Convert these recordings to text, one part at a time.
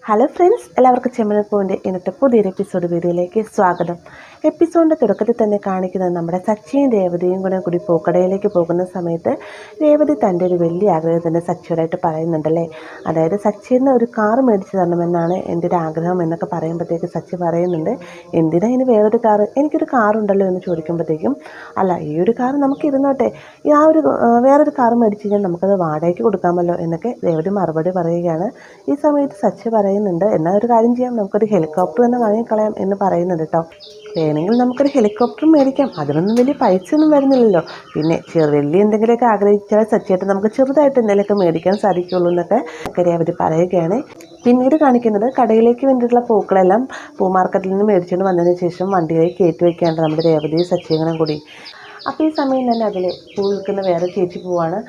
Hello friends, എല്ലാവർക്കും ചെമ്മനപ്പൂവിൻ്റെ ഇന്നത്തെ പുതിയൊരു എപ്പിസോഡ് വീഡിയോയിലേക്ക് സ്വാഗതം. എപ്പിസോഡിൻ്റെ തുടക്കത്തിൽ തന്നെ കാണിക്കുന്നത് നമ്മുടെ സച്ചിയും രേവതിയും കൂടി പൂക്കടയിലേക്ക് പോകുന്ന സമയത്ത് രേവതി തൻ്റെ ഒരു വലിയ ആഗ്രഹം തന്നെ സച്ചിയോടായിട്ട് പറയുന്നുണ്ടല്ലേ. അതായത് സച്ചിന്ന് ഒരു കാറ് മേടിച്ച് തരണമെന്നാണ് എൻ്റെ ഒരു ആഗ്രഹം എന്നൊക്കെ പറയുമ്പോഴത്തേക്ക് സച്ചി പറയുന്നുണ്ട്, എന്തിനാ ഇനി വേറൊരു കാറ്, എനിക്കൊരു കാറുണ്ടല്ലോ എന്ന് ചോദിക്കുമ്പോഴത്തേക്കും, അല്ല ഈ ഒരു കാറ് നമുക്ക് ഇരുന്നോട്ടെ, വേറൊരു കാറ് മേടിച്ച് കഴിഞ്ഞാൽ നമുക്കത് വാടകയ്ക്ക് കൊടുക്കാമല്ലോ എന്നൊക്കെ രേവതി മറുപടി പറയുകയാണ്. ഈ സമയത്ത് സച്ചി പറയുന്നുണ്ട്, എന്നാൽ ഒരു കാര്യം ചെയ്യാം, നമുക്കൊരു ഹെലികോപ്റ്റർ തന്നെ വാങ്ങിക്കളയാം എന്ന് പറയുന്നുണ്ട് കേട്ടോ. വേണമെങ്കിൽ നമുക്കൊരു ഹെലികോപ്റ്റർ മേടിക്കാം, അതിനൊന്നും വലിയ പൈസ ഒന്നും വരുന്നില്ലല്ലോ, പിന്നെ വലിയ എന്തെങ്കിലുമൊക്കെ ആഗ്രഹിച്ചാൽ സച്ചിയായിട്ട് നമുക്ക് ചെറുതായിട്ട് എന്തെങ്കിലുമൊക്കെ മേടിക്കാൻ സാധിക്കുള്ളൂ എന്നൊക്കെ രേവതി പറയുകയാണ്. പിന്നീട് കാണിക്കുന്നത് കടയിലേക്ക് വേണ്ടിയിട്ടുള്ള പൂക്കളെല്ലാം മാർക്കറ്റിൽ നിന്ന് മേടിച്ചുകൊണ്ട് വന്നതിന് ശേഷം വണ്ടിയിലേക്ക് കയറ്റി വയ്ക്കാണ്ട് നമ്മുടെ രേവതിയും സച്ചിയും കൂടി. അപ്പോൾ ഈ സമയം തന്നെ അതിൽ പൂ വിൽക്കുന്ന വേറെ ചേച്ചി പോവാണ്.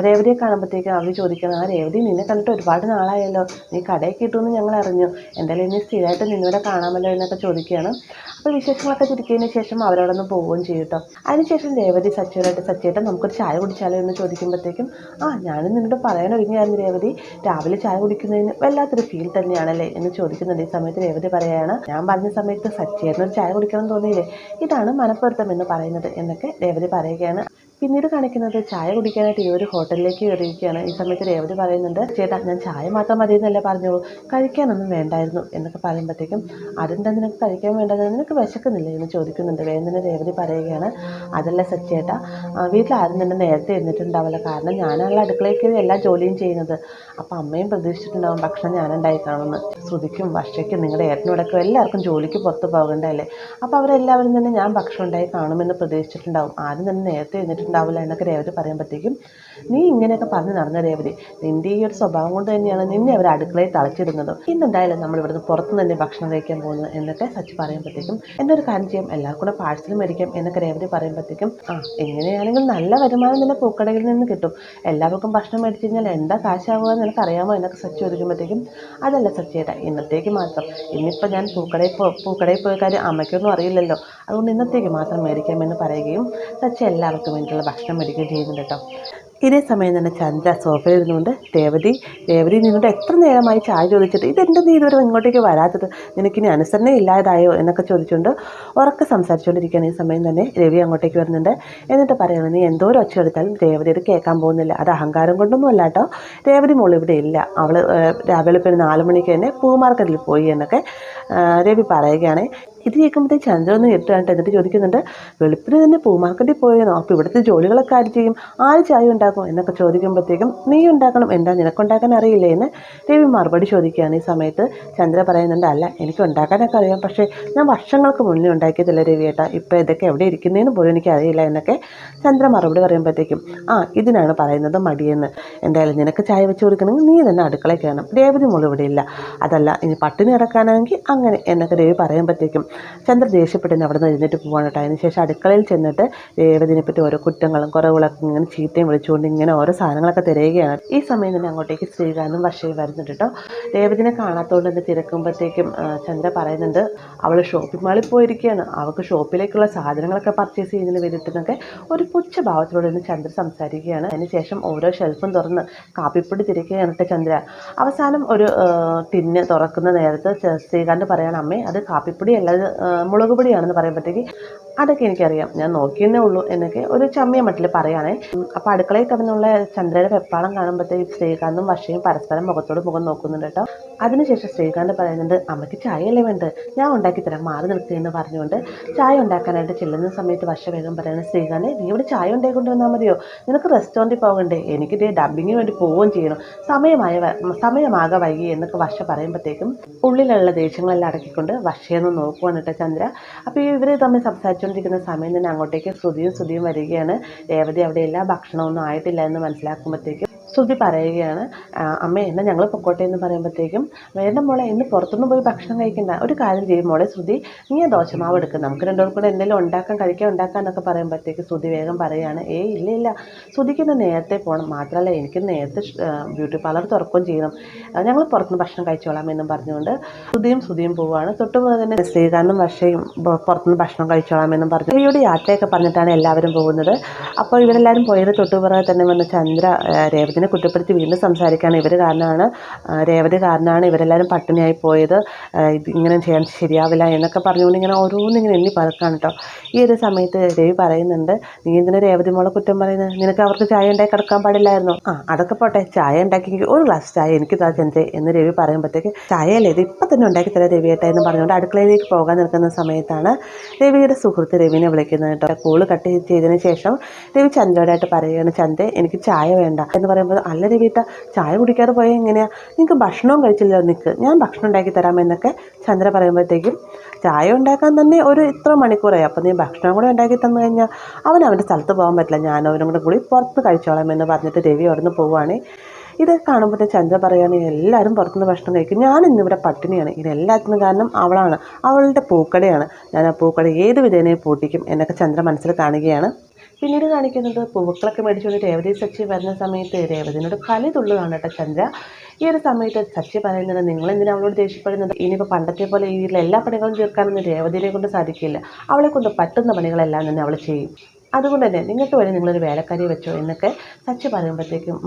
രേവതിയെ കാണുമ്പോഴത്തേക്കും അവർ ചോദിക്കണം, രേവതി നിന്നെ കണ്ടിട്ട് ഒരുപാട് നാളായല്ലോ, നീ കടയിൽ കിട്ടുമെന്ന് ഞങ്ങൾ അറിഞ്ഞു, എന്തായാലും ഇനി സ്ഥിരമായിട്ട് നിന്നോടെ കാണാമല്ലോ എന്നൊക്കെ ചോദിക്കുകയാണ്. അപ്പോൾ വിശേഷങ്ങളൊക്കെ തിരിച്ചതിന് ശേഷം അവരവിടെ നിന്ന് പോവുകയും ചെയ്യും കേട്ടോ. അതിനുശേഷം രേവതി സച്ചിയോടായിട്ട് നമുക്കൊരു ചായ കുടിച്ചാലോ എന്ന് ചോദിക്കുമ്പോഴത്തേക്കും, ഞാനും നിന്നോട് പറയാനൊരുങ്ങിയായിരുന്നു രേവതി, രാവിലെ ചായ കുടിക്കുന്നതിന് വല്ലാത്തൊരു ഫീൽ തന്നെയാണല്ലേ എന്ന് ചോദിക്കുന്നുണ്ട്. ഈ സമയത്ത് രേവതി പറയുകയാണ്, ഞാൻ പറഞ്ഞ സമയത്ത് സച്ചിയേട്ടനൊരു ചായ കുടിക്കണം തോന്നിയില്ലേ, ഇതാണ് മനഃപ്പൊരുത്തം എന്ന് പറയുന്നത് എന്നൊക്കെ രേവതി പറയുകയാണ്. പിന്നീട് കാണിക്കുന്നത് ചായ കുടിക്കാനായിട്ട് ഈ ഒരു ഹോട്ടലിലേക്ക് കയറിയിരിക്കുകയാണ്. ഈ സമയത്ത് രേവതി പറയുന്നുണ്ട്, ചേട്ടാ ഞാൻ ചായ മാത്രം മതി എന്നല്ലേ പറഞ്ഞോളൂ, കഴിക്കാനൊന്നും വേണ്ടായിരുന്നു എന്നൊക്കെ പറയുമ്പോഴത്തേക്കും, അതെന്താ നിനക്ക് കഴിക്കാൻ വേണ്ടത്, നിനക്ക് വിശക്കുന്നില്ലേ എന്ന് ചോദിക്കുന്നുണ്ട്. വേദന രേവതി പറയുകയാണ്, അതല്ല സച്ചേട്ടാ, വീട്ടിലാരും തന്നെ നേരത്തെ എഴുന്നിട്ടുണ്ടാവില്ല, കാരണം ഞാനാണല്ലോ അടുക്കളയ്ക്ക് എല്ലാ ജോലിയും ചെയ്യുന്നത്, അപ്പോൾ അമ്മയും പ്രതീക്ഷിച്ചിട്ടുണ്ടാവും ഭക്ഷണം ഞാനുണ്ടായി കാണുമെന്ന്. ശ്രുതിക്കും വർഷയ്ക്കും നിങ്ങളുടെ ഏട്ടനോടൊക്കെ എല്ലാവർക്കും ജോലിക്ക് പുറത്ത് പോകണ്ടല്ലേ, അപ്പോൾ അവരെല്ലാവരും തന്നെ ഞാൻ ഭക്ഷണം ഉണ്ടായി കാണുമെന്ന് പ്രതീക്ഷിച്ചിട്ടുണ്ടാവും, ആരും തന്നെ നേരത്തെ എഴുന്നിട്ടുണ്ടാവില്ല എന്നൊക്കെ രേവതി പറയുമ്പോഴത്തേക്കും, നീ ഇങ്ങനെയൊക്കെ പറഞ്ഞ് നടന്ന രേവതി, നിൻ്റെ ഈ ഒരു സ്വഭാവം കൊണ്ട് തന്നെയാണ് നിന്നെ അവർ അടുക്കളയിൽ തളച്ചിടുന്നത്, ഇന്നെന്തായാലും നമ്മൾ ഇവിടുന്ന് പുറത്ത് തന്നെ ഭക്ഷണം കഴിക്കാൻ പോകുന്നത് എന്നൊക്കെ സച്ചി പറയുമ്പോഴത്തേക്കും, എന്നൊരു കാര്യം ചെയ്യാം, എല്ലാവർക്കും കൂടെ പാഴ്സൽ മേടിക്കാം എന്നൊക്കെ രേവതി പറയുമ്പോഴത്തേക്കും, എങ്ങനെയാണെങ്കിൽ നല്ല വരുമാനം തന്നെ പൂക്കടയിൽ നിന്ന് കിട്ടും, എല്ലാവർക്കും ഭക്ഷണം മേടിച്ച് കഴിഞ്ഞാൽ എന്താ കാശാവുക എന്ന് എനിക്കറിയാമോ എന്നൊക്കെ സച്ചി ചോദിക്കുമ്പോഴത്തേക്കും, അതല്ല സച്ചിയേട്ടാ, ഇന്നത്തേക്ക് മാത്രം, ഇന്നിപ്പോൾ ഞാൻ പൂക്കടയിൽ പോയ കാര്യം അമ്മയ്ക്കൊന്നും അറിയില്ലല്ലോ, അതുകൊണ്ട് ഇന്നത്തേക്ക് മാത്രം മേടിക്കാമെന്ന് പറയുകയും സച്ചി എല്ലാവർക്കും വേണ്ടിയുള്ള ഭക്ഷണം മേടിക്കുകയും ചെയ്യുന്നുണ്ട് കേട്ടോ. ഇതേ സമയം തന്നെ ചന്ദ്ര സോഫയിൽ ഇരുന്നുകൊണ്ട്, രേവതി നിന്നോട് എത്ര നേരമായി ചായ ചോദിച്ചിട്ട്, ഇതെന്താ നീ ഇതുവരെ ഇങ്ങോട്ടേക്ക് വരാത്തത്, നിനക്കിനി അനുസരണ ഇല്ലാതായോ എന്നൊക്കെ ചോദിച്ചുകൊണ്ട് ഉറക്കെ സംസാരിച്ചുകൊണ്ടിരിക്കുകയാണ്. ഈ സമയം തന്നെ രവി അങ്ങോട്ടേക്ക് വരുന്നുണ്ട്. എന്നിട്ട് പറയുന്നത്, നീ എന്തോ ഒരു ഒച്ച എടുത്താലും രേവതി അത് കേൾക്കാൻ പോകുന്നില്ല, അത് അഹങ്കാരം കൊണ്ടൊന്നും അല്ല കേട്ടോ, രേവതി മോൾ ഇവിടെ ഇല്ല, അവൾ രാവിലെ 4 മണിക്ക് തന്നെ മാർക്കറ്റിൽ പോയി എന്നൊക്കെ രവി പറയുകയാണ്. ഇത് കേൾക്കുമ്പോഴത്തേക്ക് ചന്ദ്ര ഒന്ന് ഇട്ടാണ്ട് എന്നിട്ട് ചോദിക്കുന്നുണ്ട്, വെളുപ്പിന് തന്നെ മാർക്കറ്റിൽ പോയെന്നോ, അപ്പോൾ ഇവിടുത്തെ ജോലികളൊക്കെ ആര് ചെയ്യും, ആര് ചായ ഉണ്ടാക്കും എന്നൊക്കെ ചോദിക്കുമ്പോഴത്തേക്കും, നീ ഉണ്ടാക്കണം, എന്താ നിനക്കുണ്ടാക്കാൻ അറിയില്ലേ എന്ന് രവി മറുപടി ചോദിക്കുകയാണ്. ഈ സമയത്ത് ചന്ദ്ര പറയുന്നുണ്ട്, അല്ല എനിക്ക് ഉണ്ടാക്കാനൊക്കെ അറിയാം, പക്ഷേ ഞാൻ വർഷങ്ങൾക്ക് മുന്നേ ഉണ്ടാക്കിയതില്ല രവിയേട്ടാ, ഇപ്പോൾ ഇതൊക്കെ എവിടെ ഇരിക്കുന്നതെന്ന് പോലും എനിക്ക് അറിയില്ല എന്നൊക്കെ ചന്ദ്ര മറുപടി പറയുമ്പോഴത്തേക്കും, ഇതിനാണ് പറയുന്നത് മടിയെന്ന്, എന്തായാലും നിനക്ക് ചായ വെച്ച് കൊടുക്കണമെങ്കിൽ നീ തന്നെ അടുക്കളയിൽ കയറണം, രേവതി മോൾ ഇവിടെ ഇല്ല, അതല്ല ഇനി പട്ടിണി കിടക്കാനാണെങ്കിൽ അങ്ങനെ എന്നൊക്കെ രവി പറയുമ്പോഴത്തേക്കും ചന്ദ്ര ദേഷ്യപ്പെട്ട് അവിടെ നിന്ന് എഴുന്നേറ്റ് പോകാൻ കേട്ടോ. അതിനുശേഷം അടുക്കളയിൽ ചെന്നിട്ട് രേവതിനെ പറ്റി ഓരോ കുറ്റങ്ങളും കുറവുകളൊക്കെ ഇങ്ങനെ ചീത്തയും വിളിച്ചുകൊണ്ട് ഇങ്ങനെ ഓരോ സാധനങ്ങളൊക്കെ തിരയുകയാണ്. ഈ സമയം തന്നെ അങ്ങോട്ടേക്ക് ശ്രീകാന്തും വർഷയും വരുന്നുണ്ട് കേട്ടോ. രേവതിനെ കാണാത്തോണ്ട് തന്നെ തിരക്കുമ്പോഴത്തേക്കും ചന്ദ്ര പറയുന്നുണ്ട്, അവൾ ഷോപ്പിംഗ് മാളിൽ പോയിരിക്കുകയാണ്, അവൾക്ക് ഷോപ്പിലേക്കുള്ള സാധനങ്ങളൊക്കെ പർച്ചേസ് ചെയ്യുന്നതിന് വേണ്ടിയിട്ടെന്നൊക്കെ ഒരു പുച്ഛ ഭാവത്തിലൂടെ നിന്ന് ചന്ദ്ര സംസാരിക്കുകയാണ്. അതിനുശേഷം ഓരോ ഷെൽഫും തുറന്ന് കാപ്പിപ്പൊടി തിരക്കുകയാണ് കേട്ടോ ചന്ദ്ര. അവസാനം ഒരു ടിന്ന് തുറക്കുന്ന നേരത്ത് ശ്രീകാന്ത് പറയാണ്, അമ്മേ അത് കാപ്പിപ്പൊടി അല്ലാതെ മുളക് പൊടിയാണെന്ന് പറയുമ്പോഴത്തേക്ക്, അതൊക്കെ എനിക്കറിയാം, ഞാൻ നോക്കിയെന്നേ ഉള്ളൂ എന്നൊക്കെ ഒരു ചമ്മിയ മട്ടിൽ പറയുകയാണേ. അപ്പോൾ അടുക്കളയിൽ കിടന്നുള്ള ചന്ദ്രയുടെ വെപ്പാളം കാണുമ്പോഴത്തേക്ക് ശ്രീകാന്തും വർഷയും പരസ്പരം മുഖത്തോട് മുഖം നോക്കുന്നുണ്ട് കേട്ടോ. അതിനുശേഷം ശ്രീകാന്ത് പറയുന്നുണ്ട്, അമ്മയ്ക്ക് ചായയല്ലേ വേണ്ടത്, ഞാൻ ഉണ്ടാക്കി തരാം, മാറി നിർത്തിയെന്ന് പറഞ്ഞുകൊണ്ട് ചായ ഉണ്ടാക്കാനായിട്ട് ചെല്ലുന്ന സമയത്ത് വർഷ വേഗം പറയുന്നത്, ശ്രീകാന്ത് നീ ഇവിടെ ചായ ഉണ്ടാക്കി കൊണ്ടുവന്നാൽ മതിയോ, നിനക്ക് റെസ്റ്റോറൻറ്റിൽ പോകണ്ടേ, എനിക്കിതേ ഡബിങ്ങിന് വേണ്ടി പോവുകയും ചെയ്യണം, സമയമാകെ വൈകി എന്നൊക്കെ വർഷ പറയുമ്പോഴത്തേക്കും ഉള്ളിലുള്ള ദേഷ്യങ്ങളെല്ലാം അടക്കിക്കൊണ്ട് വർഷയൊന്ന് നോക്കുവാണ് കേട്ടോ ചന്ദ്ര. അപ്പോൾ ഇവർ തമ്മിൽ സംസാരിച്ചുകൊണ്ടിരിക്കുന്ന സമയം തന്നെ അങ്ങോട്ടേക്ക് ശ്രുതിയും വരികയാണ്. രേവതി അവിടെയില്ല, ഭക്ഷണമൊന്നും ആയിട്ടില്ല എന്ന് മനസ്സിലാക്കുമ്പോഴത്തേക്കും ശ്രുതി പറയുകയാണ്, അമ്മേ എന്നാൽ ഞങ്ങൾ പൊക്കോട്ടെ എന്ന് പറയുമ്പോഴത്തേക്കും, വേണ്ട മോളെ ഇന്ന് പുറത്തുനിന്ന് പോയി ഭക്ഷണം കഴിക്കണ്ട, ഒരു കാര്യം ചെയ്യും മോളെ ശ്രുതി, നീ ദോശമാവ് എടുക്കുക, നമുക്ക് രണ്ടുപേർക്കും കൂടെ എന്തെങ്കിലും കഴിക്കാൻ എന്നൊക്കെ പറയുമ്പോഴത്തേക്ക് ശ്രുതി വേഗം പറയുകയാണ്, ഇല്ല ശ്രുതിക്ക് ഇന്ന് നേരത്തെ പോകണം, മാത്രമല്ല എനിക്ക് നേരത്തെ ബ്യൂട്ടി പാർലർ തുറക്കുകയും ചെയ്യണം, ഞങ്ങൾ പുറത്തുനിന്ന് ഭക്ഷണം കഴിച്ചോളാം എന്നും പറഞ്ഞുകൊണ്ട് ശ്രുതിയും പോവുകയാണ്. തൊട്ടുപോലെ തന്നെ ശ്രീകാന്തും വർഷയും പുറത്തുനിന്ന് ഭക്ഷണം കഴിച്ചോളാമെന്നും പറഞ്ഞു ഇവരുടെ യാത്രയൊക്കെ പറഞ്ഞിട്ടാണ് എല്ലാവരും പോകുന്നത്. അപ്പോൾ ഇവരെല്ലാവരും പോയത് തൊട്ടുപുറകെ തന്നെ വന്ന് ചന്ദ്ര രേവതിനെ രേവതിനെ കുറ്റപ്പെടുത്തി വീണ്ടും സംസാരിക്കുകയാണ്. ഇവർ കാരണമാണ്, രേവതി കാരണമാണ് ഇവരെല്ലാവരും പട്ടിണിയായി പോയത്, ഇങ്ങനെ ചെയ്യാൻ ശരിയാവില്ല എന്നൊക്കെ പറഞ്ഞുകൊണ്ട് ഇങ്ങനെ ഓരോന്നിങ്ങനെ എണ്ണി പറക്കാണ് കേട്ടോ. ഈ ഒരു സമയത്ത് രവി പറയുന്നുണ്ട്, നീ എന്തിനാ രേവതി മോളെ കുറ്റം പറയുന്നത്? നിനക്ക് അവർക്ക് ചായ ഉണ്ടാക്കി കിടക്കാൻ പാടില്ലായിരുന്നു. അതൊക്കെ പോട്ടെ, ചായ ഉണ്ടാക്കി ഒരു ഗ്ലാസ് ചായ എനിക്ക് താ ചന്ദ്രേ എന്ന് രവി പറയുമ്പോഴത്തേക്ക്, ചായയല്ലേ ഇത് ഇപ്പം തന്നെ ഉണ്ടാക്കി തരാം രവിയേട്ടാ എന്ന് പറഞ്ഞുകൊണ്ട് അടുക്കളയിലേക്ക് പോകാൻ നിൽക്കുന്ന സമയത്താണ് രവിയുടെ സുഹൃത്ത് രവിനെ വിളിക്കുന്നത് കേട്ടോ. കോള് കട്ട് ചെയ്തതിന് ശേഷം രവി ചന്ദ്രയോടായിട്ട് പറയുകയാണ്, ചന്ദ്രേ എനിക്ക് ചായ വേണ്ട എന്ന് പറയുമ്പോൾ, അല്ല രവിയേട്ടാ ചായ കുടിക്കാതെ പോയാൽ എങ്ങനെയാ, നിങ്ങൾക്ക് ഭക്ഷണവും കഴിച്ചില്ലല്ലോ, നിൽക്ക് ഞാൻ ഭക്ഷണം ഉണ്ടാക്കി തരാമെന്നൊക്കെ ചന്ദ്ര പറയുമ്പോഴത്തേക്കും, ചായ ഉണ്ടാക്കാൻ തന്നെ ഒരു ഇത്ര മണിക്കൂറായി, അപ്പം നീ ഭക്ഷണം കൂടെ ഉണ്ടാക്കി തന്നു കഴിഞ്ഞാൽ അവൻ്റെ സ്ഥലത്ത് പോകാൻ പറ്റില്ല, ഞാൻ അവനും കൂടെ കൂടി പുറത്ത് കഴിച്ചോളാം എന്ന് പറഞ്ഞിട്ട് രവി അവിടെ നിന്ന് പോവുകയാണ്. ഇത് കാണുമ്പോഴത്തെ ചന്ദ്ര പറയുകയാണ്, എല്ലാവരും പുറത്തുനിന്ന് ഭക്ഷണം കഴിക്കും, ഞാൻ ഇന്നിവിടെ പട്ടിണിയാണ്, ഇതിനെല്ലാത്തിനും കാരണം അവളാണ്, അവളുടെ പൂക്കടയാണ്, ഞാൻ ആ പൂക്കട ഏത് വിധേനയും പൂട്ടിക്കും എന്നൊക്കെ ചന്ദ്ര മനസ്സിൽ കാണുകയാണ്. പിന്നീട് കാണിക്കുന്നത് പൂക്കളൊക്കെ മേടിച്ചുകൊണ്ട് രേവതി സച്ചി വരുന്ന സമയത്ത് രേവതിനോട് കലി തുള്ളുകയാണ് കേട്ടോ ചന്ദ്ര. ഈ ഒരു സമയത്ത് സച്ചി പറയുന്നത്, നിങ്ങളെന്തിനാ അവളോട് ദേഷ്യപ്പെടുന്നത്, ഇനിയിപ്പോൾ പണ്ടത്തെ പോലെ ഈ വീട്ടിലെ എല്ലാ പണികളും തീർക്കാനൊന്നും രേവതിനെ കൊണ്ട് സാധിക്കില്ല, അവളെ കൊണ്ട് പറ്റുന്ന പണികളെല്ലാം തന്നെ അവൾ ചെയ്യും, അതുകൊണ്ട് തന്നെ നിങ്ങൾക്ക് വേണ്ടി നിങ്ങളൊരു വേലക്കാരി വെച്ചോ എന്നൊക്കെ സച്ചി പറയുമ്പോഴത്തേക്കും,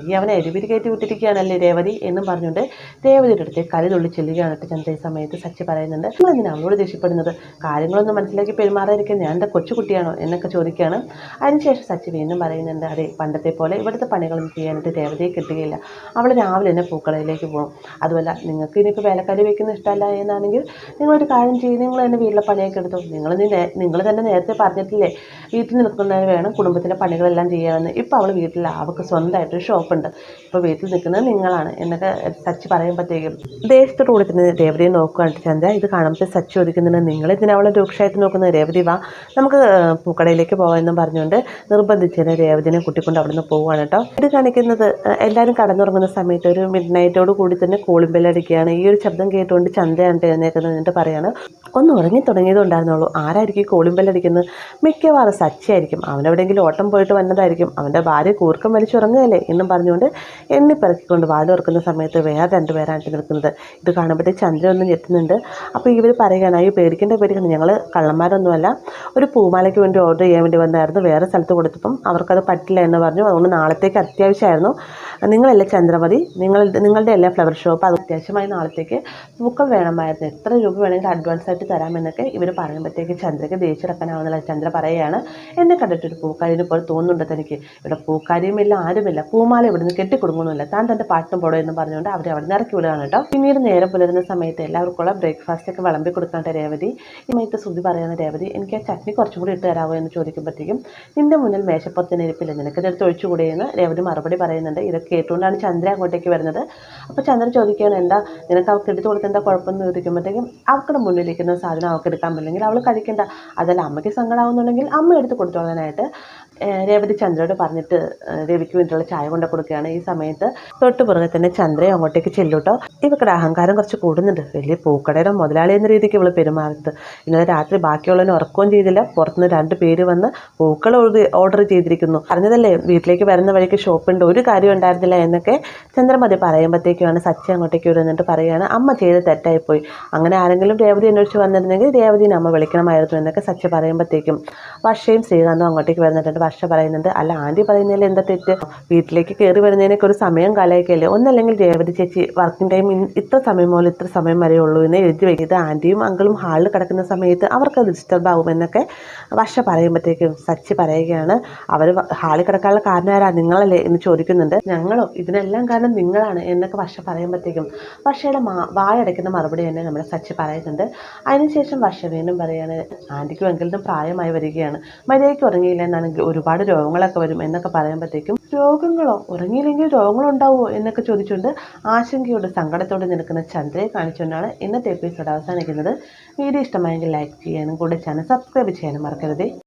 നീ അവനെ എരിപിരി കയറ്റി വിട്ടിരിക്കുകയാണല്ലേ രേവതി എന്നും പറഞ്ഞുകൊണ്ട് രേവതിയുടെ അടുത്ത് കലി തുള്ളി ചെല്ലുകയാണ് കേട്ടോ ചന്ദ്ര. ഈ സമയത്ത് സച്ചി പറയുന്നുണ്ട്, നിങ്ങളെന്തിനാ അവളോട് ദേഷ്യപ്പെടുന്നത്, കാര്യങ്ങളൊന്നും മനസ്സിലാക്കി പെരുമാറാതിരിക്കാൻ ഞാൻ എൻ്റെ കൊച്ചുകുട്ടിയാണോ എന്നൊക്കെ ചോദിക്കുകയാണ്. അതിനുശേഷം സച്ചി വീണ്ടും പറയുന്നുണ്ട്, അതെ പണ്ടത്തെ പോലെ ഇവിടുത്തെ പണികളൊന്നും ചെയ്യാനായിട്ട് രേവതിയെ കിട്ടുകയില്ല, അവൾ രാവിലെ തന്നെ പൂക്കളയിലേക്ക് പോകും, അതുമല്ല നിങ്ങൾക്ക് ഇനിയിപ്പോൾ വേലക്കാരി വയ്ക്കുന്ന ഇഷ്ടമല്ല എന്നാണെങ്കിൽ നിങ്ങളൊരു കാര്യം ചെയ്യും, നിങ്ങൾ തന്നെ വീട്ടിലെ പണിയൊക്കെ എടുത്തു, നിങ്ങൾ തന്നെ നേരത്തെ പറഞ്ഞിട്ടില്ലേ വീട്ടിൽ നിൽക്കുന്നതിന് വേണം കുടുംബത്തിൻ്റെ പണികളെല്ലാം ചെയ്യാമെന്ന്, ഇപ്പോൾ അവൾ വീട്ടിൽ അവൾക്ക് സ്വന്തമായിട്ടൊരു ഷോപ്പുണ്ട്, ഇപ്പോൾ വീട്ടിൽ നിൽക്കുന്നത് നിങ്ങളാണ് എന്നൊക്കെ സച്ചി പറയുമ്പോഴത്തേക്കും ദേഷ്യത്തോട് കൂടി തന്നെ രേവതിയെ നോക്കുകയാണ് ചന്ദ്ര. ഇത് കാണുമ്പോൾ സച്ചി ചോദിക്കുന്നുണ്ട്, നിങ്ങളെന്തിനാ അവളെ രൂക്ഷമായിട്ട് നോക്കുന്നത്, രേവതി വാ നമുക്ക് പൂക്കടയിലേക്ക് പോകാമെന്നും പറഞ്ഞുകൊണ്ട് നിർബന്ധിച്ചതിന് രേവതിനെ കുട്ടിക്കൊണ്ട് അവിടെ നിന്ന് പോവുകയാണ് കേട്ടോ. ഇത് കാണിക്കുന്നത് എല്ലാവരും കടന്നുറങ്ങുന്ന സമയത്ത് ഒരു മിഡ് നൈറ്റോട് കൂടി തന്നെ കോളിംഗ് ബെല്ലടിക്കുകയാണ്. ഈ ഒരു ശബ്ദം കേട്ടുകൊണ്ട് ചന്ദ്രയാണ് എഴുന്നേക്കുന്നത് എന്നിട്ട് പറയാണ്, ഒന്ന് ഉറങ്ങി തുടങ്ങിയതുണ്ടായിരുന്നുള്ളൂ, ആരായിരിക്കും കോളിംഗ് ബെല്ലടിക്കുന്നത്, മിക്കവാറും സച്ചിയായിരിക്കും, അവനെവിടെയെങ്കിലും ഓട്ടം പോയിട്ട് വന്നതായിരിക്കും, അവൻ്റെ ഭാര്യ കൂർക്കം വലിച്ചുറങ്ങുകയല്ലേ എന്നും പറഞ്ഞുകൊണ്ട് എണ്ണിപ്പിറക്കിക്കൊണ്ട് വാതിലുറക്കുന്ന സമയത്ത് വേറെ രണ്ടുപേരായിട്ട് നിൽക്കുന്നത്. ഇത് കാണുമ്പോഴത്തേക്ക് ചന്ദ്രൻ ഒന്ന് ഞെട്ടുന്നുണ്ട്. അപ്പോൾ ഇവർ പറയുകയാണ്, ഈ പേടിക്കേണ്ട ഞങ്ങൾ കള്ളന്മാരൊന്നുമല്ല, ഒരു പൂമാലയ്ക്ക് വേണ്ടി ഓർഡർ ചെയ്യാൻ വേണ്ടി വന്നായിരുന്നു, വേറെ സ്ഥലത്ത് കൊടുത്തപ്പം അവർക്കത് പറ്റില്ല എന്ന് പറഞ്ഞു, അതുകൊണ്ട് നാളത്തേക്ക് അത്യാവശ്യമായിരുന്നു, നിങ്ങളല്ലേ ചന്ദ്രമതി, നിങ്ങളുടെ എല്ലാ ഫ്ലവർ ഷോപ്പ്, അത് അത്യാവശ്യമായി നാളത്തേക്ക് പൂക്കൾ വേണമായിരുന്നു, എത്ര രൂപ വേണമെങ്കിൽ അഡ്വാൻസ് ആയിട്ട് തരാമെന്നൊക്കെ ഇവർ പറയുമ്പോഴത്തേക്ക് ചന്ദ്രയ്ക്ക് ദേഷ്യമെടുക്കാനാവുന്നില്ല. ചന്ദ്ര പറയുകയാണ്, എന്നെ കണ്ടിട്ടൊരു പൂക്കാരിനെ പോലെ തോന്നുന്നുണ്ട് തനിക്ക്, ഇവിടെ പൂക്കാരിയുമില്ല ആരുമില്ല, പൂമാല ഇവിടുന്ന് കെട്ടിക്കൊടുങ്ങുന്നില്ല, താൻ തൻ്റെ പാട്ടും പോടോ എന്ന് പറഞ്ഞുകൊണ്ട് അവർ അവിടെ നിന്ന് ഇറക്കി വിടുകയാണ് കേട്ടോ. പിന്നീട് നേരം പുലരുന്ന സമയത്ത് എല്ലാവർക്കുള്ള ബ്രേക്ക്ഫാസ്റ്റ് ഒക്കെ വിളമ്പി കൊടുക്കാണ്ട് രേവതി. ഈ സമയത്ത് ശ്രുതി പറയുന്ന, രേവതി എനിക്ക് ആ ചട്നി കുറച്ചും കൂടി ഇട്ട് തരാമോ എന്ന് ചോദിക്കുമ്പോഴത്തേക്കും, നിന്റെ മുന്നിൽ മേശപ്പുറത്തിന് ഇരിപ്പില്ല, നിനക്കിതെടുത്ത് ഒഴിച്ചുകൂടിയെന്ന് രേവതി മറുപടി പറയുന്നുണ്ട്. ഇതൊക്കെ കേട്ടുകൊണ്ടാണ് ചന്ദ്ര അങ്ങോട്ടേക്ക് വരുന്നത്. അപ്പോൾ ചന്ദ്ര ചോദിക്കുകയാണ്, എന്താ നിനക്ക് അവൾക്ക് എടുത്ത് കൊടുത്ത് എന്താ കുഴപ്പമെന്ന് ചോദിക്കുമ്പോഴത്തേക്കും, അവരുടെ മുന്നിലിരിക്കുന്ന സാധനം അവൾക്ക് എടുക്കാൻ പറ്റില്ലെങ്കിൽ അവൾ കഴിക്കേണ്ട, അതല്ല അമ്മയ്ക്ക് സങ്കടമാവുന്നുണ്ടെങ്കിൽ അമ്മ എടുത്ത് കൊടുത്തോളാനായിട്ട് രേവതി ചന്ദ്രയോട് പറഞ്ഞിട്ട് രവിക്ക് വേണ്ടിയിട്ടുള്ള ചായ കൊണ്ട് കൊടുക്കുകയാണ്. ഈ സമയത്ത് തൊട്ട് പുറകെ തന്നെ ചന്ദ്രയെ അങ്ങോട്ടേക്ക് ചെല്ലൂട്ടോ. ഇവക്കടെ അഹങ്കാരം കുറച്ച് കൂടുന്നുണ്ട്, വലിയ പൂക്കടയുടെ മുതലാളി എന്ന രീതിക്ക് ഇവൾ പെരുമാറുന്നത്. ഇന്നലെ രാത്രി ബാക്കിയുള്ളവനെ ഉറക്കുകയും ചെയ്തില്ല, പുറത്തുനിന്ന് 2 പേര് വന്ന് പൂക്കൾ ഓർഡർ ചെയ്തിരിക്കുന്നു, പറഞ്ഞതല്ലേ വീട്ടിലേക്ക് വരുന്ന വഴിക്ക് ഷോപ്പുണ്ട്, ഒരു കാര്യം ഉണ്ടായിരുന്നില്ല എന്നൊക്കെ ചന്ദ്രമതി പറയുമ്പോഴത്തേക്കുമാണ് സച്ചി അങ്ങോട്ടേക്ക് വരുന്നിട്ട് പറയുകയാണ്, അമ്മ ചെയ്ത് തെറ്റായിപ്പോയി, അങ്ങനെ ആരെങ്കിലും രേവതി അന്വേഷിച്ച് വന്നിരുന്നെങ്കിൽ രേവതിനെ അമ്മ വിളിക്കണമായിരുന്നു എന്നൊക്കെ സച്ചി പറയുമ്പോഴത്തേക്കും വർഷയും ശ്രീകാന്തും അങ്ങോട്ടേക്ക് വരുന്നിട്ടുണ്ട്. വർഷ പറയുന്നുണ്ട്, അല്ല ആൻറ്റി പറയുന്നതിൽ എന്താ തെറ്റ്, വീട്ടിലേക്ക് കയറി വരുന്നതിനൊക്കെ ഒരു സമയം കാലയൊക്കെയല്ലേ, ഒന്നല്ലെങ്കിൽ രേവതി ചേച്ചി വർക്കിംഗ് ടൈം ഇത്ര സമയം മുതൽ ഇത്ര സമയം വരെ ഉള്ളൂ എന്ന് എഴുതി വയ്ക്കുന്നത്, ആൻറ്റിയും അങ്കിളും ഹാളിൽ കിടക്കുന്ന സമയത്ത് അവർക്ക് ഡിസ്റ്റർബ് ആകുമെന്നൊക്കെ വർഷ പറയുമ്പോഴത്തേക്കും സച്ചി പറയുകയാണ്, അവർ ഹാളിൽ കിടക്കാനുള്ള കാരണം ആരാ, നിങ്ങളല്ലേ എന്ന് ചോദിക്കുന്നുണ്ട്. ഞങ്ങളോ, ഇതിനെല്ലാം കാരണം നിങ്ങളാണ് എന്നൊക്കെ വർഷ പറയുമ്പോഴത്തേക്കും വർഷയുടെ വായടയ്ക്കുന്ന മറുപടി തന്നെ നമ്മുടെ സച്ചി പറയുന്നുണ്ട്. അതിനുശേഷം വർഷ വീണ്ടും പറയുകയാണ്, ആൻറ്റിക്കും അങ്കിളിനും പ്രായമായി വരികയാണ്, മര്യാദയ്ക്ക് ഉറങ്ങിയില്ല എന്നാണെങ്കിൽ ഒരുപാട് രോഗങ്ങളൊക്കെ വരും എന്നൊക്കെ പറയുമ്പോഴത്തേക്കും, രോഗങ്ങളോ, ഉറങ്ങിയില്ലെങ്കിൽ രോഗങ്ങളുണ്ടാവുമോ എന്നൊക്കെ ചോദിച്ചുകൊണ്ട് ആശങ്കയോട് സങ്കടത്തോടെ നിൽക്കുന്ന ചന്ദ്രയെ കാണിച്ചുകൊണ്ടാണ് ഇന്നത്തെ എപ്പിസോഡ് അവസാനിക്കുന്നത്. വീഡിയോ ഇഷ്ടമായെങ്കിൽ ലൈക്ക് ചെയ്യാനും കൂടെ ചാനൽ സബ്സ്ക്രൈബ് ചെയ്യാനും മറക്കരുതേ.